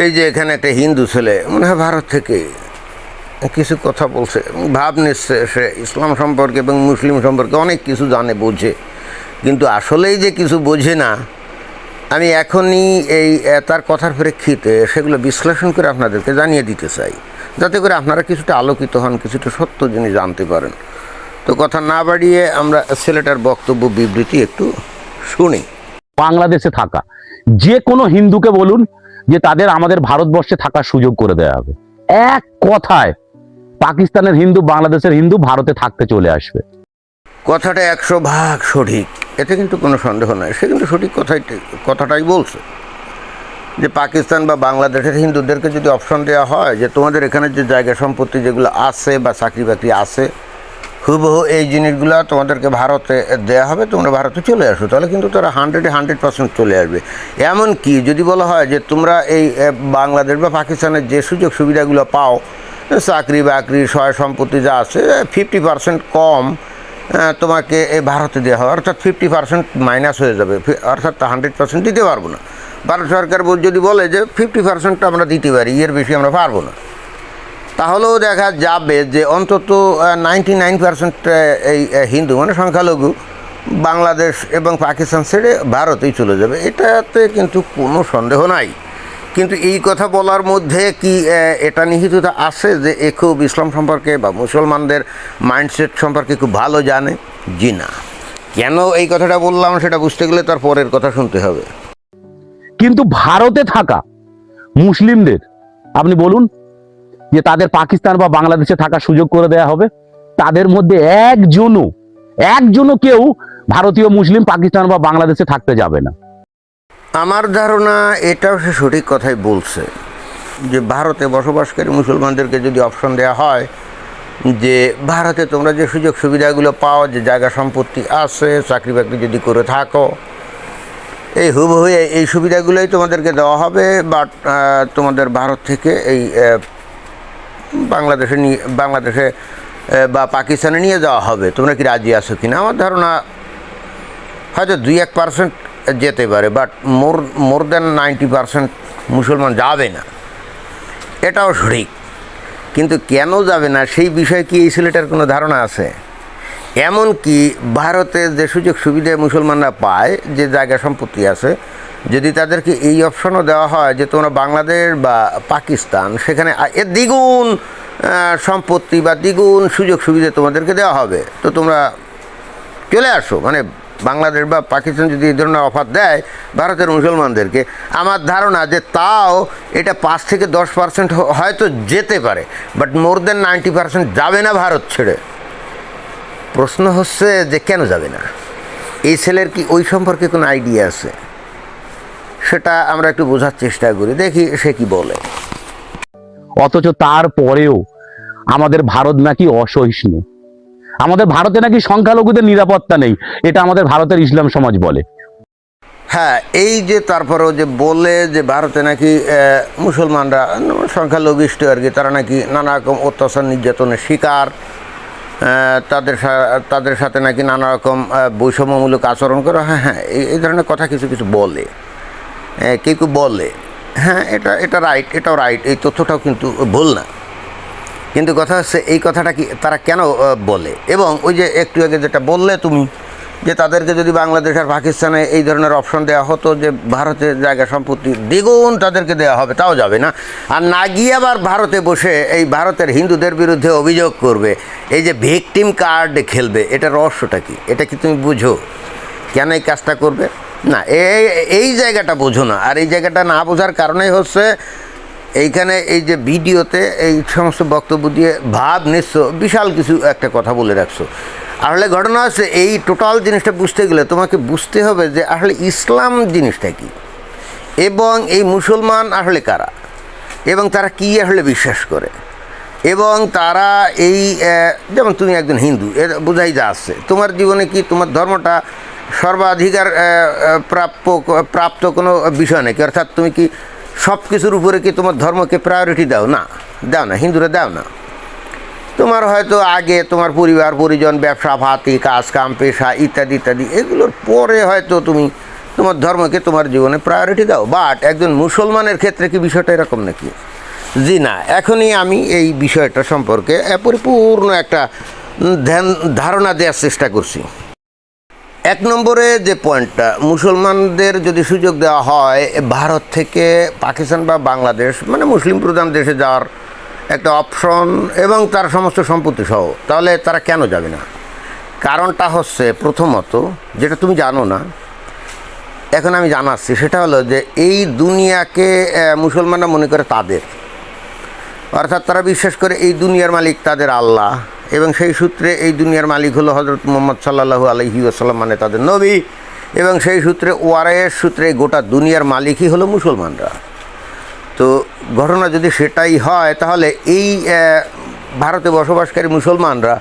এই যে এখানে একটা হিন্দু ছেলে মনে হয় ভারত থেকে কিছু কথা বলছে, ভাব নিচ্ছে সে ইসলাম সম্পর্কে এবং মুসলিম সম্পর্কে অনেক কিছু জানে, বোঝে, কিন্তু আসলেই যে কিছু বোঝে না। আমি এখনই এই তার কথার প্রেক্ষিতে সেগুলো বিশ্লেষণ করে আপনাদেরকে জানিয়ে দিতে চাই, যাতে করে আপনারা কিছুটা আলোকিত হন, কিছুটা সত্য জিনিস জানতে পারেন। তো কথা না বাড়িয়ে আমরা ছেলেটার বক্তব্য বিবৃতি একটু শুনি। বাংলাদেশে থাকা যে কোনো হিন্দুকে বলুন যে তাদের আমাদের ভারতবর্ষে থাকার সুযোগ করে দেওয়া হবে, এক কথায় পাকিস্তানের হিন্দু, বাংলাদেশের হিন্দু ভারতে থাকতে চলে আসবে। কথাটা 100% সঠিক, এতে কিন্তু কোনো সন্দেহ নয়। সে কিন্তু সঠিক কথাটাই বলছে যে পাকিস্তান বা বাংলাদেশের হিন্দুদেরকে যদি অপশন দেওয়া হয় যে তোমাদের এখানে যে জায়গা সম্পত্তি যেগুলো আছে বা চাকরি বাকরি আছে, হুবহু এই জিনিসগুলো তোমাদেরকে ভারতে দেওয়া হবে, তোমরা ভারতে চলে আসো, তাহলে কিন্তু তারা 100% চলে আসবে। এমনকি যদি বলা হয় যে তোমরা এই বাংলাদেশ বা পাকিস্তানের যে সুযোগ সুবিধাগুলো পাও, চাকরি বাকরি সয় সম্পত্তি যা আছে, 50% কম তোমাকে এই ভারতে দেওয়া হবে, অর্থাৎ 50% মাইনাস হয়ে যাবে, অর্থাৎ 100% দিতে পারবো না। ভারত সরকার যদি বলে যে 50% আমরা দিতে পারি, এর বেশি আমরা পারবো না, তাহলেও দেখা যাবে যে অন্তত 99% এই হিন্দু মানে সংখ্যালঘু বাংলাদেশ এবং পাকিস্তান ছেড়ে ভারতেই চলে যাবে। এটাতে কিন্তু কোনো সন্দেহ নাই। কিন্তু এই কথা বলার মধ্যে কি এটা নিহিত আছে যে এ খুব ইসলাম সম্পর্কে বা মুসলমানদের মাইন্ডসেট সম্পর্কে খুব ভালো জানে? জি না। কেন এই কথাটা বললাম সেটা বুঝতে গেলে তার পরের কথা শুনতে হবে। কিন্তু ভারতে থাকা মুসলিমদের আপনি বলুন যে তাদের পাকিস্তান বা বাংলাদেশে থাকার সুযোগ করে দেওয়া হবে, তাদের মধ্যে একজনও কেউ ভারতীয় মুসলিম পাকিস্তান বা বাংলাদেশে থাকতে যাবে না। আমার ধারণা এটাও সে সঠিক কথাই বলছে যে ভারতে বসবাসকারী মুসলমানদেরকে যদি অপশন দেওয়া হয় যে ভারতে তোমরা যে সুযোগ সুবিধাগুলো পাও, যে জায়গা সম্পত্তি আছে, চাকরি বাকরি যদি করে থাকো, এই হুবহু এই সুবিধাগুলোই তোমাদেরকে দেওয়া হবে, বাট তোমাদের ভারত থেকে এই বাংলাদেশে বা পাকিস্তানে নিয়ে যাওয়া হবে, তোমরা কি রাজি আছো কিনা? আমার ধারণা হয়তো 2-1% যেতে পারে, বাট মোর দ্যান 90% মুসলমান যাবে না, এটাও সঠিক। কিন্তু কেন যাবে না সেই বিষয়ে কি এই ছেলেটার কোনো ধারণা আছে? এমনকি ভারতে যে সুযোগ সুবিধা মুসলমানরা পায়, যে জায়গা সম্পত্তি আছে, যদি তাদেরকে এই অপশনও দেওয়া হয় যে তোমরা বাংলাদেশ বা পাকিস্তান, সেখানে এর দ্বিগুণ সম্পত্তি বা দ্বিগুণ সুযোগ সুবিধা তোমাদেরকে দেওয়া হবে, তো তোমরা চলে আসো। মানে বাংলাদেশ বা পাকিস্তান যদি এই ধরনের অফার দেয় ভারতের মুসলমানদেরকে, আমার ধারণা যে তাও এটা 5-10% হয়তো যেতে পারে, বাট মোর দ্যান 90% যাবে না ভারত ছেড়ে। প্রশ্ন হচ্ছে যে কেন যাবে না? এই ছেলের কি ওই সম্পর্কে কোনো আইডিয়া আছে? সেটা আমরা একটু বোঝার চেষ্টা করি, দেখি সে কি বলে। অথচ তারপরেও আমাদের ভারত নাকি অসহিষ্ণু, আমাদের ভারতে নাকি সংখ্যালঘুদের নিরাপত্তা নেই, এটা আমাদের ভারতের ইসলাম সমাজ বলে। হ্যাঁ, এই যে তারপরেও যে বলে যে ভারতে নাকি মুসলমানরা সংখ্যালঘিষ্ঠ আর কি, তারা নাকি নানা রকম অত্যাচার নির্যাতনের শিকার, তাদের সাথে নাকি নানা রকম বৈষম্যমূলক আচরণ করা। হ্যাঁ, এই ধরনের কথা কিছু কিছু বলে, কেউ বলে। হ্যাঁ, এটা রাইট, এটাও রাইট, এই তথ্যটাও কিন্তু ভুল না। কিন্তু কথা হচ্ছে এই কথাটা কি তারা কেন বলে? এবং ওই যে একটু আগে যেটা বললে তুমি, যে তাদেরকে যদি বাংলাদেশ আর পাকিস্তানে এই ধরনের অপশন দেওয়া হতো যে ভারতের জায়গা সম্পত্তি দ্বিগুণ তাদেরকে দেওয়া হবে, তাও যাবে না। আর না গিয়ে আবার ভারতে বসে এই ভারতের হিন্দুদের বিরুদ্ধে অভিযোগ করবে, এই যে ভিকটিম কার্ড খেলবে, এটা রহস্যটা কি? এটা কি তুমি বুঝো কেন এই কাজটা করবে? না, এই জায়গাটা বোঝো না। আর এই জায়গাটা না বোঝার কারণেই হচ্ছে এইখানে এই যে ভিডিওতে এই সমস্ত বক্তব্য দিয়ে ভাব নিচ্ছ, বিশাল কিছু একটা কথা বলে রাখছো। আসলে ঘটনা হচ্ছে এই টোটাল জিনিসটা বুঝতে গেলে তোমাকে বুঝতে হবে যে আসলে ইসলাম জিনিসটা কি, এবং এই মুসলমান আসলে কারা, এবং তারা কী আসলে বিশ্বাস করে, এবং তারা এই যেমন তুমি একজন হিন্দু, এর বোঝাই যা আসছে, তোমার জীবনে কি তোমার ধর্মটা সর্বাধিকার প্রাপ্ত কোনো বিষয় নাকি? অর্থাৎ তুমি কি সব কিছুর উপরে কি তোমার ধর্মকে প্রায়োরিটি দাও? না, হিন্দুরা দাও না। তোমার হয়তো আগে তোমার পরিবার পরিজন, ব্যবসা পাতি, কাজ কাম, পেশা ইত্যাদি ইত্যাদি, এগুলোর পরে হয়তো তুমি তোমার ধর্মকে তোমার জীবনে প্রায়োরিটি দাও। বাট একজন মুসলমানের ক্ষেত্রে কি বিষয়টা এরকম নাকি? জি না। এখনই আমি এই বিষয়টা সম্পর্কে পরিপূর্ণ একটা ধারণা দেওয়ার চেষ্টা করছি। এক নম্বরে যে পয়েন্টটা, মুসলমানদের যদি সুযোগ দেওয়া হয় ভারত থেকে পাকিস্তান বা বাংলাদেশ মানে মুসলিম প্রধান দেশে যাওয়ার একটা অপশন এবং তার সমস্ত সম্পত্তি সহ, তাহলে তারা কেন যাবে না? কারণটা হচ্ছে প্রথমত, যেটা তুমি জানো না, এখন আমি জানাচ্ছি, সেটা হলো যে এই দুনিয়াকে মুসলমানরা মনে করে তাদের, অর্থাৎ তারা বিশ্বাস করে এই দুনিয়ার মালিক তাদের আল্লাহ, এবং সেই সূত্রে এই দুনিয়ার মালিক হলো হজরত মুহাম্মদ সাল্লাল্লাহু আলাইহি ওয়াসাল্লাম মানে তাদের নবী, এবং সেই সূত্রে ওয়ারায়ের সূত্রে গোটা দুনিয়ার মালিকই হলো মুসলমানরা। তো ঘটনা যদি সেটাই হয়, তাহলে এই ভারতে বসবাসকারী মুসলমানরা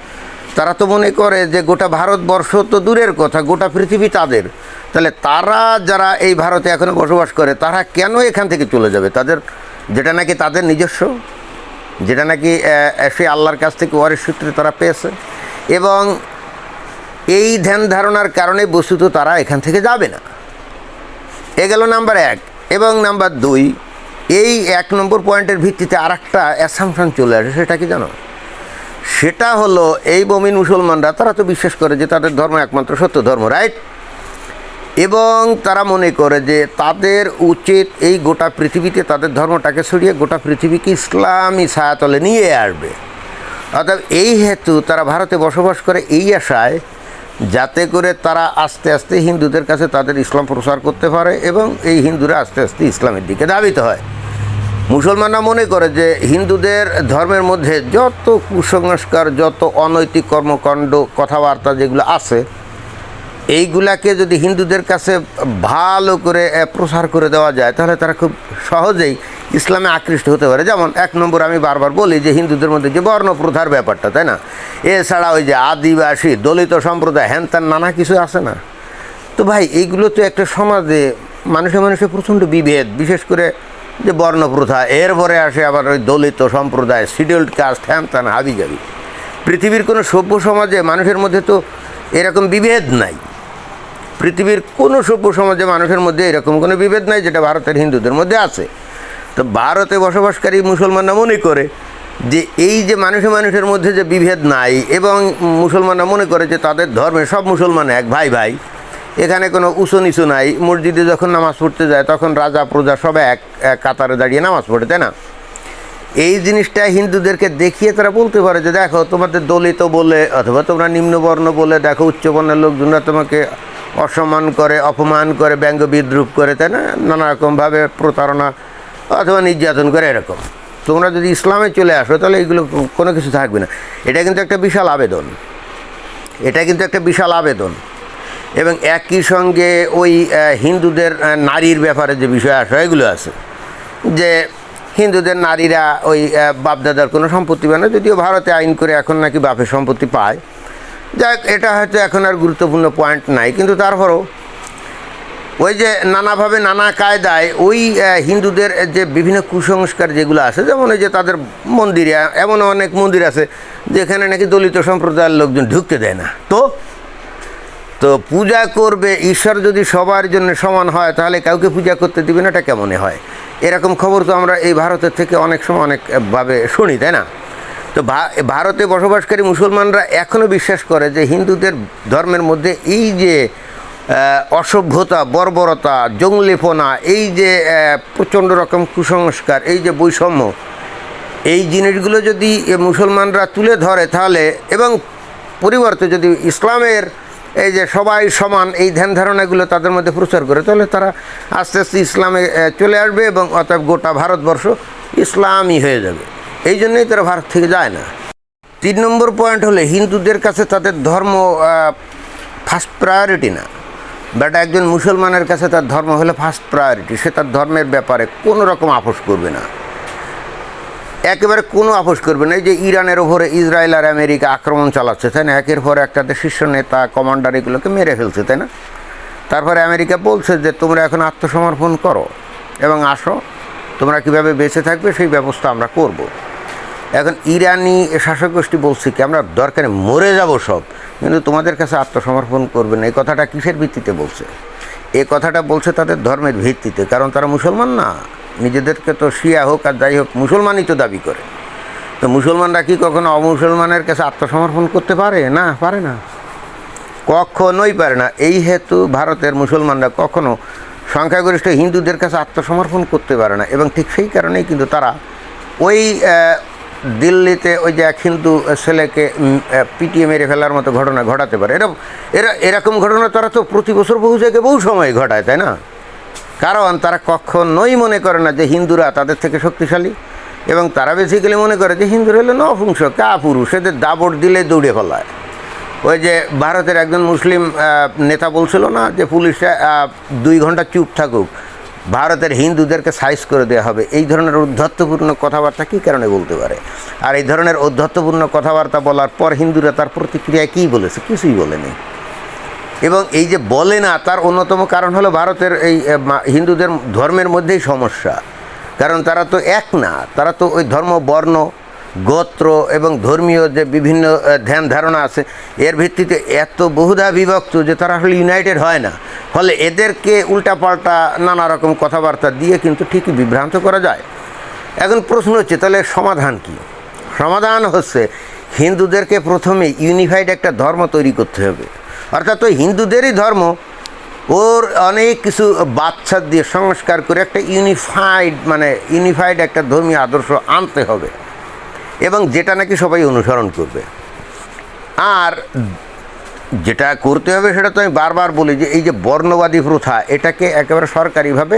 তারা তো মনে করে যে গোটা ভারতবর্ষ তো দূরের কথা, গোটা পৃথিবী তাদের। তাহলে তারা যারা এই ভারতে এখনও বসবাস করে, তারা কেন এখান থেকে চলে যাবে? তাদের যেটা নাকি তাদের নিজস্ব, যেটা নাকি সেই আল্লাহর কাছ থেকে ওয়ারিশ সূত্রে তারা পেয়েছে, এবং এই ধ্যান ধারণার কারণে বস্তুত তারা এখান থেকে যাবে না। এ গেল নাম্বার 1। এবং নাম্বার 2, এই 1 নম্বর পয়েন্টের ভিত্তিতে আর একটা অ্যাসাম্পশন চলে আসে। সেটা কি জানো? সেটা হলো এই মুমিন মুসলমানরা তারা তো বিশ্বাস করে যে তাদের ধর্ম একমাত্র সত্য ধর্ম, রাইট? এবং তারা মনে করে যে তাদের উচিত এই গোটা পৃথিবীতে তাদের ধর্মটাকে ছড়িয়ে গোটা পৃথিবীকে ইসলামী ছায়াতলে নিয়ে আসবে। অর্থাৎ এই হেতু তারা ভারতে বসবাস করে এই আশায়, যাতে করে তারা আস্তে আস্তে হিন্দুদের কাছে তাদের ইসলাম প্রচার করতে পারে এবং এই হিন্দুরা আস্তে আস্তে ইসলামের দিকে ধাবিত হয়। মুসলমানরা মনে করে যে হিন্দুদের ধর্মের মধ্যে যত কুসংস্কার, যত অনৈতিক কর্মকাণ্ড, কথাবার্তা যেগুলো আছে, এইগুলাকে যদি হিন্দুদের কাছে ভালো করে প্রসার করে দেওয়া যায়, তাহলে তারা খুব সহজেই ইসলামে আকৃষ্ট হতে পারে। যেমন 1 নম্বর আমি বারবার বলি যে হিন্দুদের মধ্যে যে বর্ণপ্রথার ব্যাপারটা, তাই না? এছাড়া ওই যে আদিবাসী, দলিত সম্প্রদায়, হ্যান ত্যান নানা কিছু আছে না? তো ভাই, এইগুলো তো একটা সমাজে মানুষে মানুষে প্রচণ্ড বিভেদ, বিশেষ করে যে বর্ণপ্রথা, এরপরে আসে আবার ওই দলিত সম্প্রদায়, শিডিউল্ড কাস্ট, হ্যান ত্যান হাবিজাবি। পৃথিবীর কোনো সভ্য সমাজে মানুষের মধ্যে তো এরকম বিভেদ নাই। পৃথিবীর কোনো সভ্য সমাজে মানুষের মধ্যে এরকম কোনো বিভেদ নাই যেটা ভারতের হিন্দুদের মধ্যে আছে। তো ভারতে বসবাসকারী মুসলমানরা মনে করে যে এই যে মানুষের মধ্যে যে বিভেদ নাই, এবং মুসলমানরা মনে করে যে তাদের ধর্মে সব মুসলমান এক, ভাই ভাই, এখানে কোনো উঁচু নিচু নাই। মসজিদে যখন নামাজ পড়তে যায় তখন রাজা প্রজা সব এক কাতারে দাঁড়িয়ে নামাজ পড়ে, তাই না? এই জিনিসটা হিন্দুদেরকে দেখিয়ে তারা বলতে পারে যে দেখো, তোমাদের দলিত বলে অথবা তোমরা নিম্নবর্ণ বলে দেখো উচ্চবর্ণের লোকজনরা তোমাকে অসম্মান করে, অপমান করে, ব্যঙ্গ বিদ্রুপ করে, তাই না? নানা রকমভাবে প্রতারণা অথবা নির্যাতন করে। এরকম তোমরা যদি ইসলামে চলে আসো, তাহলে এইগুলো কোনো কিছু থাকবে না। এটা কিন্তু একটা বিশাল আবেদন, এটা কিন্তু একটা বিশাল আবেদন। এবং একই সঙ্গে ওই হিন্দুদের নারীর ব্যাপারে যে বিষয় এগুলো আছে, যে হিন্দুদের নারীরা ওই বাপদাদার কোনো সম্পত্তি পায় না, যদিও ভারতে আইন করে এখন নাকি বাপের সম্পত্তি পায়। যাক, এটা হয়তো এখন আর গুরুত্বপূর্ণ পয়েন্ট নাই, কিন্তু তারপরও ওই যে নানাভাবে নানা কায়দায় ওই হিন্দুদের যে বিভিন্ন কুসংস্কার যেগুলো আছে, যেমন ওই যে তাদের মন্দিরে এমন অনেক মন্দির আছে যেখানে নাকি দলিত সম্প্রদায়ের লোকজন ঢুকতে দেয় না। তো পূজা করবে ঈশ্বর যদি সবার জন্য সমান হয়, তাহলে কাউকে পূজা করতে দিবে না, এটা কেমনে হয়? এরকম খবর তো আমরা এই ভারতের থেকে অনেক সময় অনেকভাবে শুনি, তাই না? তো ভারতে বসবাসকারী মুসলমানরা এখনও বিশ্বাস করে যে হিন্দুদের ধর্মের মধ্যে এই যে অসভ্যতা, বর্বরতা, জঙ্গলিপনা, এই যে প্রচণ্ড রকম কুসংস্কার, এই যে বৈষম্য, এই জিনিসগুলো যদি মুসলমানরা তুলে ধরে, তাহলে এবং পরিবর্তে যদি ইসলামের এই যে সবাই সমান এই ধ্যান ধারণাগুলো তাদের মধ্যে প্রচার করে, তাহলে তারা আস্তে আস্তে ইসলামে চলে আসবে এবং অতএব গোটা ভারতবর্ষ ইসলামই হয়ে যাবে। এই জন্যই তারা ভারত থেকে যায় না। 3 নম্বর পয়েন্ট হলে হিন্দুদের কাছে তাদের ধর্ম ফার্স্ট প্রায়োরিটি না, বাট একজন মুসলমানের কাছে তার ধর্ম হলো ফার্স্ট প্রায়োরিটি। সে তার ধর্মের ব্যাপারে কোনো রকম আপোষ করবে না, একেবারে কোনো আপোষ করবে না। এই যে ইরানের ওপরে ইসরায়েল আর আমেরিকা আক্রমণ চালাচ্ছে, তাই না? একের পর একটা শীর্ষ নেতা, কমান্ডার এগুলোকে মেরে ফেলছে, তাই না? তারপরে আমেরিকা বলছে যে তোমরা এখন আত্মসমর্পণ করো এবং আসো, তোমরা কীভাবে বেঁচে থাকবে সেই ব্যবস্থা আমরা করব। এখন ইরানি শাসক গোষ্ঠী বলছে কি, আমরা দরকারে মরে যাব সব, কিন্তু তোমাদের কাছে আত্মসমর্পণ করবে না। এই কথাটা কিসের ভিত্তিতে বলছে? এ কথাটা বলছে তাদের ধর্মের ভিত্তিতে, কারণ তারা মুসলমান না, নিজেদেরকে তো শিয়া হোক আর যাই হোক মুসলমানই তো দাবি করে। তো মুসলমানরা কি কখনো অমুসলমানের কাছে আত্মসমর্পণ করতে পারে? না, পারে না, কখনোই পারে না। এই হেতু ভারতের মুসলমানরা কখনো সংখ্যাগরিষ্ঠ হিন্দুদের কাছে আত্মসমর্পণ করতে পারে না, এবং ঠিক সেই কারণেই কিন্তু তারা ওই দিল্লিতে ওই যে এক হিন্দু ছেলেকে পিটিয়ে মেরে ফেলার মতো ঘটনা ঘটাতে পারে। এরকম ঘটনা তারা তো প্রতি বছর বহু জায়গায় বহু সময় ঘটায়, তাই না? কারণ তারা কখনোই মনে করে না যে হিন্দুরা তাদের থেকে শক্তিশালী, এবং তারা বেসিক্যালি মনে করে যে হিন্দুরা হলো নপুংস, কাপুরুষ, এদের দাবড় দিলে দৌড়ে ফেলায়। ওই যে ভারতের একজন মুসলিম নেতা বলছিল না যে পুলিশে 2 ঘন্টা চুপ থাকুক, ভারতের হিন্দুদেরকে সাইজ করে দেওয়া হবে। এই ধরনের ঔদ্ধত্যপূর্ণ কথাবার্তা কী কারণে বলতে পারে? আর এই ধরনের ঔদ্ধত্যপূর্ণ কথাবার্তা বলার পর হিন্দুরা তার প্রতিক্রিয়ায় কী বলেছে? কিছুই বলেনি। এবং এই যে বলে না, তার অন্যতম কারণ হলো ভারতের এই হিন্দুদের ধর্মের মধ্যেই সমস্যা। কারণ তারা তো এক না, তারা তো ওই ধর্ম, বর্ণ, গোত্র এবং ধর্মীয় যে বিভিন্ন ধ্যান ধারণা আছে এর ভিত্তিতে এত বহুধা বিভক্ত যে তারা আসলে ইউনাইটেড হয় না। ফলে এদেরকে উল্টাপাল্টা নানা রকম কথাবার্তা দিয়ে কিন্তু ঠিকই বিভ্রান্ত করা যায়। এখন প্রশ্ন হচ্ছে, তাহলে সমাধান কি? সমাধান হচ্ছে হিন্দুদেরকে প্রথমে ইউনিফাইড একটা ধর্ম তৈরি করতে হবে, অর্থাৎ ওই হিন্দুদেরই ধর্ম, ওর অনেক কিছু বাচ্চা দিয়ে সংস্কার করে একটা ইউনিফাইড একটা ধর্মীয় আদর্শ আনতে হবে, এবং যেটা নাকি সবাই অনুসরণ করবে। আর যেটা করতে হবে সেটা তো আমি বারবার বলি যে এই যে বর্ণবাদী প্রথা, এটাকে একেবারে সরকারিভাবে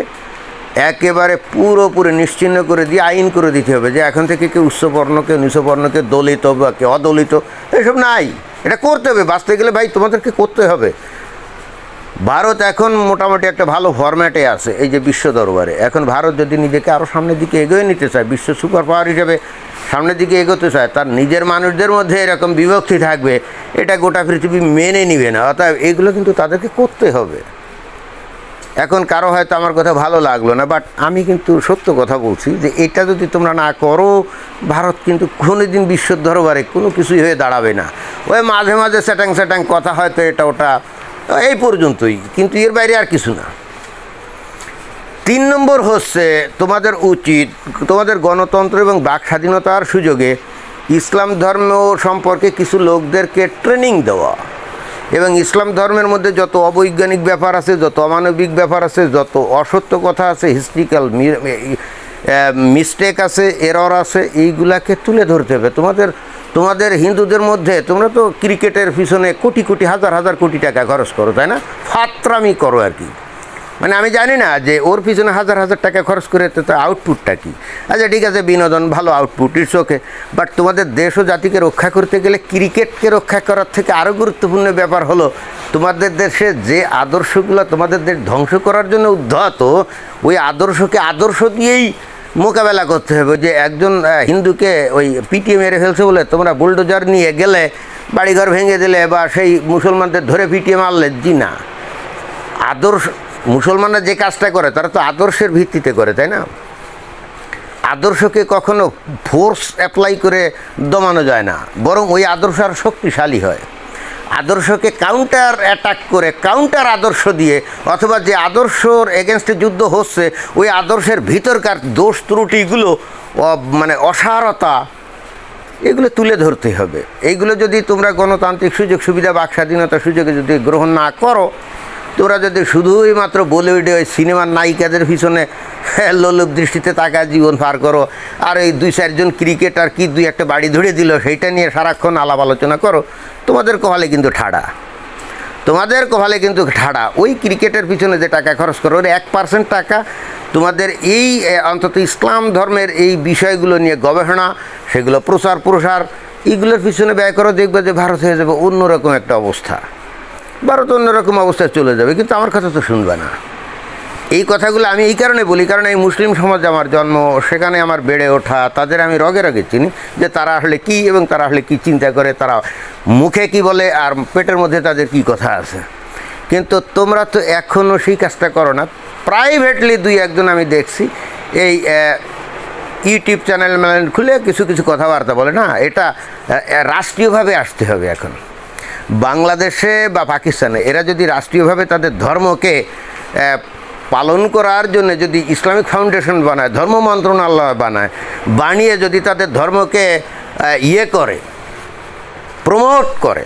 একেবারে পুরোপুরি নিশ্চিহ্ন করে দিয়ে আইন করে দিতে হবে যে এখন থেকে কেউ উচ্চবর্ণ, কেউ নিচবর্ণ, কেউ দলিত বা কেউ অদলিত, এসব নাই। এটা করতে হবে, বাঁচতে গেলে ভাই তোমাদেরকে করতে হবে। ভারত এখন মোটামুটি একটা ভালো ফরম্যাটে আছে এই যে বিশ্ব দরবারে। এখন ভারত যদি নিজেকে আরও সামনের দিকে এগিয়ে নিতে চায়, বিশ্ব সুপার পাওয়ার হিসেবে সামনের দিকে এগোতে চায়, তার নিজের মানুষদের মধ্যে এরকম বিভক্তি থাকবে, এটা গোটা পৃথিবী মেনে নিবে না। অর্থাৎ এগুলো কিন্তু তাদেরকে করতে হবে। এখন কারো হয়তো আমার কথা ভালো লাগলো না, বাট আমি কিন্তু সত্য কথা বলছি যে এটা যদি তোমরা না করো, ভারত কিন্তু কোনোদিন বিশ্ব দরবারে কোনো কিছুই হয়ে দাঁড়াবে না। ওই মাঝে মাঝে স্যাটাং কথা হয়তো এটা ওটা, এই পর্যন্তই, কিন্তু এর বাইরে আর কিছু না। 3 নম্বর হচ্ছে তোমাদের উচিত তোমাদের গণতন্ত্র এবং বাক স্বাধীনতার সুযোগে ইসলাম ধর্ম সম্পর্কে কিছু লোকদেরকে ট্রেনিং দেওয়া, এবং ইসলাম ধর্মের মধ্যে যত অবৈজ্ঞানিক ব্যাপার আছে, যত অমানবিক ব্যাপার আছে, যত অসত্য কথা আছে, হিস্ট্রিক্যাল মিস্টেক আছে, এরর আছে, এইগুলাকে তুলে ধরতে হবে। তোমাদের হিন্দুদের মধ্যে তোমরা তো ক্রিকেটের পিছনে কোটি কোটি হাজার কোটি টাকা খরচ করো, তাই না? ফাত্রামি করো আর কি। মানে আমি জানি না যে ওর পিছনে হাজার টাকা খরচ করে তো আউটপুটটা কী। আচ্ছা ঠিক আছে, বিনোদন ভালো আউটপুট, ইটস ওকে, বাট তোমাদের দেশ ও জাতিকে রক্ষা করতে গেলে ক্রিকেটকে রক্ষা করার থেকে আরও গুরুত্বপূর্ণ ব্যাপার হলো তোমাদের দেশে যে আদর্শগুলো তোমাদের দেশ ধ্বংস করার জন্য উদ্ধত, ওই আদর্শকে আদর্শ দিয়েই মোকাবেলা করতে হবে। যে একজন হিন্দুকে ওই পিটিয়ে মেরে ফেলছে বলে তোমরা বুলডোজার নিয়ে গেলে বাড়িঘর ভেঙে দিলে বা সেই মুসলমানদের ধরে পিটিয়ে মারলে, জি না। আদর্শ, মুসলমানরা যে কাজটা করে তারা তো আদর্শের ভিত্তিতে করে, তাই না? আদর্শকে কখনো ফোর্স অ্যাপ্লাই করে দমানো যায় না, বরং ওই আদর্শ আর শক্তিশালী হয়। আদর্শকে কাউন্টার অ্যাটাক করে, কাউন্টার আদর্শ দিয়ে, অথবা যে আদর্শর এগেনস্টে যুদ্ধ হচ্ছে ওই আদর্শের ভিতরকার দোষ ত্রুটিগুলো, মানে অসারতা, এগুলো তুলে ধরতে হবে। এইগুলো যদি তোমরা গণতান্ত্রিক সুযোগ সুবিধা, বাক স্বাধীনতার সুযোগে যদি গ্রহণ না করো, তোরা যদি শুধুই মাত্র বলিউডে ওই সিনেমার নায়িকাদের পিছনে লোলুপ দৃষ্টিতে তাকায় জীবন পার করো, আর এই 2-4 জন ক্রিকেটার কি 2-1 বাড়ি ধরে দিল সেইটা নিয়ে সারাক্ষণ আলাপ আলোচনা করো, তোমাদের কপালে কিন্তু ঠাড়া। তোমাদের কপালে কিন্তু ঠাড়া। ওই ক্রিকেটের পিছনে যে টাকা খরচ করো, ওর 1% টাকা তোমাদের এই অন্তত ইসলাম ধর্মের এই বিষয়গুলো নিয়ে গবেষণা, সেগুলো প্রসার এইগুলোর পিছনে ব্যয় করো, দেখবে যে ভারত হয়ে যাবে অন্যরকম একটা অবস্থা। ভারত অন্যরকম অবস্থায় চলে যাবে, কিন্তু আমার কথা তো শুনবে না। এই কথাগুলো আমি এই কারণে বলি, কারণ এই মুসলিম সমাজ আমার জন্ম, সেখানে আমার বেড়ে ওঠা, তাদের আমি রগে রগে চিনি যে তারা আসলে কী এবং তারা আসলে কী চিন্তা করে, তারা মুখে কি বলে আর পেটের মধ্যে তাদের কি কথা আছে। কিন্তু তোমরা তো এখনও সেই কাজটা করো না। প্রাইভেটলি 2-1 জন আমি দেখছি এই ইউটিউব চ্যানেল খুলে কিছু কথাবার্তা বলে না, এটা রাষ্ট্রীয়ভাবে আসতে হবে। এখন বাংলাদেশে বা পাকিস্তানে এরা যদি রাষ্ট্রীয়ভাবে তাদের ধর্মকে পালন করার জন্য যদি ইসলামিক ফাউন্ডেশন বানায়, ধর্ম মন্ত্রণালয় বানায়, বানিয়ে যদি তাদের ধর্মকে ইয়ে করে, প্রমোট করে,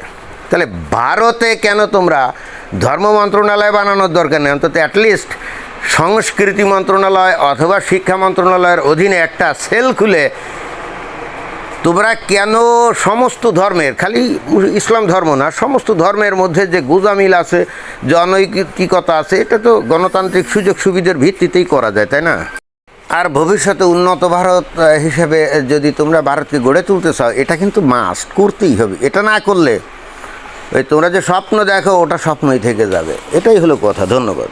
তাহলে ভারতে কেন তোমরা ধর্ম মন্ত্রণালয় বানানোর দরকার নেই? অন্তত অ্যাটলিস্ট সংস্কৃতি মন্ত্রণালয় অথবা শিক্ষা মন্ত্রণালয়ের অধীনে একটা সেল খুলে তোমরা কেন সমস্ত ধর্মের, খালি ইসলাম ধর্ম না, সমস্ত ধর্মের মধ্যে যে গোঁজামিল আছে, যে অনৈতিকতা আছে, এটা তো গণতান্ত্রিক সুযোগ সুবিধার ভিত্তিতেই করা যায়, তাই না? আর ভবিষ্যতে উন্নত ভারত হিসেবে যদি তোমরা ভারতকে গড়ে তুলতে চাও, এটা কিন্তু মাস্ট করতেই হবে। এটা না করলে ওই তোমরা যে স্বপ্ন দেখো ওটা স্বপ্নই থেকে যাবে। এটাই হলো কথা। ধন্যবাদ।